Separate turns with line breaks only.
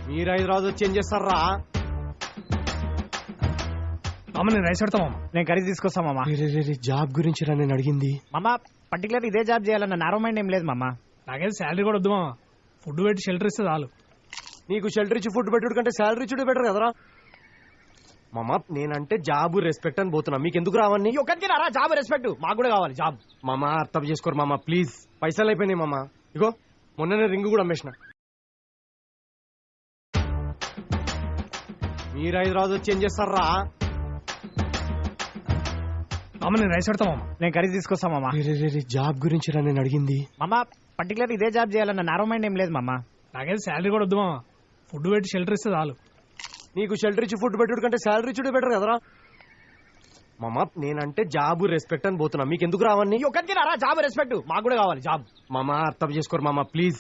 మీరు హైదరాబాద్ వచ్చి ఏం చేస్తారా?
మామ నేను రైస్ పెడతా మామ.
నేను కర్రీ తీసుకొస్తా మామ.
జాబ్ గురించి రా నేను అడిగింది.
మామ పర్టికులర్ ఇదే జాబ్ చేయాలన్న నారో మైండ్ ఏం లేదు మామ.
నాకైతే శాలరీ కూడా వద్దు మామ. ఫుడ్ పెట్టి షెల్టర్ ఇస్తే చాలు.
నీకు షెల్టర్ ఇచ్చి ఫుడ్ పెట్టుడు కంటే శాలరీ ఇచ్చుడే బెటర్ కదరా మామ. నేనంటే జాబ్ రెస్పెక్ట్ అని పోతున్నా, మీకు ఎందుకు రావని?
ఒక్కరికి రారా జాబ్ రెస్పెక్ట్, మాకు కూడా కావాలి జాబ్.
మామ అర్థం చేసుకోరు మామ ప్లీజ్. పైసలు అయిపోయినాయి మామ. ఇగో మొన్ననే రింగ్ కూడా అమ్మేసిన. మీరు హైదరాబాద్ వచ్చి ఏం చేస్తారా?
మామ నేను రైస్ పెడతా మామ.
నేను కర్రీ తీసుకొస్తా మామ.
జాబ్ గురించి రా నేను అడిగింది.
మామ పర్టికులర్ ఇదే జాబ్ చేయాలన్న నారో మైండ్ ఏం లేదు మామ.
నాకైతే శాలరీ కూడా వద్దు మామ. ఫుడ్ పెట్టి షెల్టర్ ఇస్తే చాలు.
నీకు షెల్టర్ ఇచ్చి ఫుడ్ పెట్టుడు కంటే శాలరీ ఇచ్చుడే బెటర్ కదరా మామ. నేనంటే జాబ్ రెస్పెక్ట్ అని పోతున్నా, మీకు ఎందుకు రావని?
ఒక్కరికి రారా జాబ్ రెస్పెక్ట్, మాకు కూడా కావాలి జాబ్.
మామ అర్థం చేసుకోరు మామ ప్లీజ్.